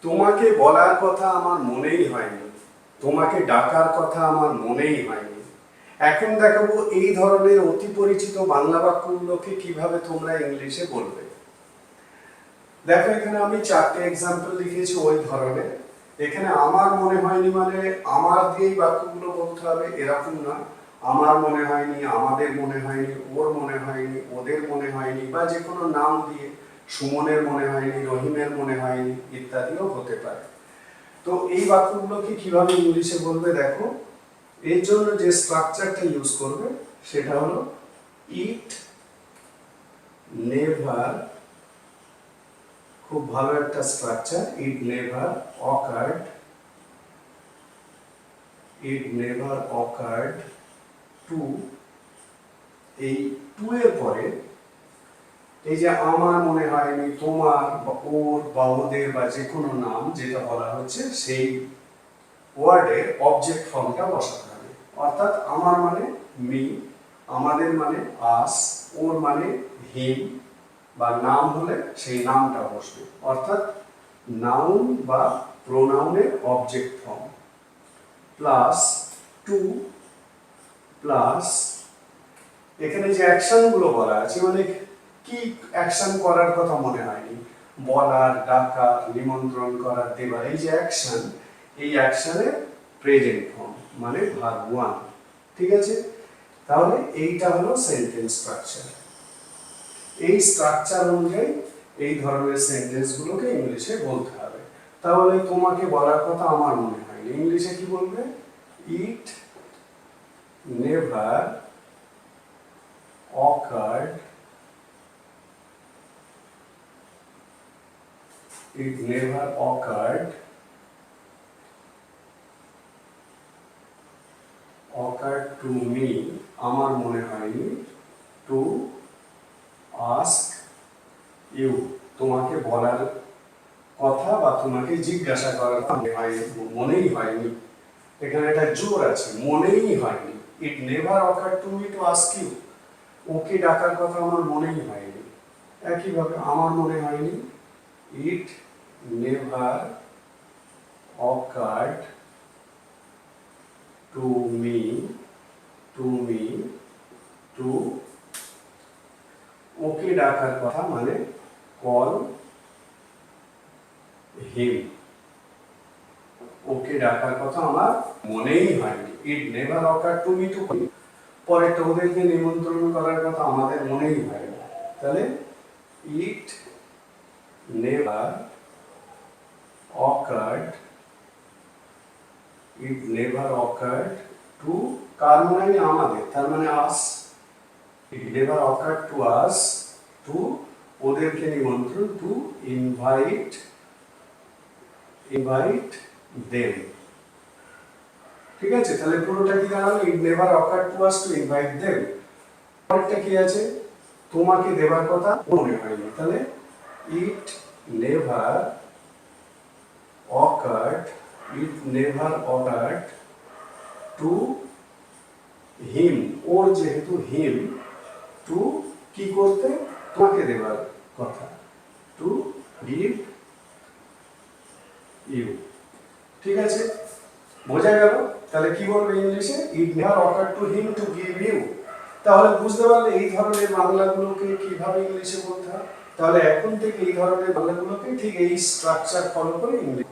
তোমাকে বলার কথা আমার মনেই হয়নি, তোমাকে ডাকার কথা আমার মনেই হয়নি। এখন দেখাবো এই ধরনের অতি পরিচিত বাংলা বাক্যগুলোকে কিভাবে তোমরা ইংলিশে বলবে। দেখো এখানে আমি 4টে এক্সাম্পল লিখেছি ওই ধরনের। এখানে আমার মনে হয়নি মানে আমার দিয়েই বাক্যগুলো বলতে হবে এরকম না। আমার মনে হয়নি, আমাদের মনে হয়নি, ওর মনে হয়নি, ওদের মনে হয়নি, বা যে কোনো নাম দিয়ে সুমনের মনে হয়নি, রহিমের মনে হয়নি ইত্যাদিও হতে পারে। তো এই বাক্যগুলোকে কিভাবে ইংলিশে বলবে দেখো। এর জন্য যে স্ট্রাকচারটা ইউজ করবে সেটা হলো ইট নেভার। খুব ভালো একটা structure. It never occurred, it never occurred to. এই টু এর পরে এই যে আমার মনে হয়নি, তোমার বা ওর বা ওদের বা যে কোনো নাম যেটা বলা হচ্ছে সেই ওয়ার্ডের অবজেক্ট ফর্মটা বসাতে হবে। অর্থাৎ আমার মানে মি, আমাদের মানে আস, ওর মানে হিম, বা নাম হলে সেই নামটা বসবে। অর্থাৎ নাউন বা প্রোনাউনের object form plus to plus এখানে যে অ্যাকশনগুলো বলা আছে মানে কি অ্যাকশন করার কথা মনে হয়নি, বলার, ডাকা, নিমন্ত্রণ করার, দেবার, এই যে অ্যাকশন, এই অ্যাকশনের প্রেজেন্ট ফর্ম মানে ভার্ব ওয়ান। ঠিক আছে, তাহলে এইটা হলো সেন্টেন্স স্ট্রাকচার। এই স্ট্রাকচার অনুযায়ী এই ধরনের সেন্টেন্সগুলোকে ইংলিশে বলতে হবে। তাহলে তোমাকে বলার কথা আমার মনে হয়নি, ইংলিশে কি বলবে? It never occurred, it never occurred to me, আমার মনে হয়নি, to ask you, তোমাকে বলার কথা বা তোমাকে জিজ্ঞাসা করার মনেই হয়নি। এখানে একটা জোর আছে, মনেই হয়নি। it never occurred to me to ask you, ওকে ডাকার কথা আমার মনেই হয়নি। একইভাবে আমার মনে হয়নি, it never occurred to me to, ওকে ডাকার কথা মানে কল হিম, ওকে ডাকার কথা আমার মনেই হয়নি। It never occurred to me two, পরেরটা ওদেরকে নিমন্ত্রণ করার কথা আমাদের মনেই হয় না। তাহলে ইট নেভার অকার্ড টু, কার মনে হয়নি? আমাদের, তার মানে us. It never occurred to us to, ওদেরকে নিমন্ত্রণ, টু ইনভাইট দেম। ঠিক আছে, তাহলে পুরোটা কি দাঁড়ালো? It never occurred to us to invite them. পরেরটা কি আছে? তোমাকে দেবার কথা মনে হয়নি, তাহলে it never occurred to him, ওর যেহেতু হিম, টু কি করতে? তোমাকে দেবার কথা, টু গিভ ইউ। ঠিক আছে, বোঝা গেল? তাহলে কি বলবে ইংলিশে? It never occurred to him to give you. তাহলে বুঝতে পারলে এই ধরনের বাংলাগুলোকে কিভাবে ইংলিশে বলতে হয়। তাহলে এখন থেকে এই ধরনের বাংলাগুলোকে ঠিক এই স্ট্রাকচার ফলো করে ইংলিশ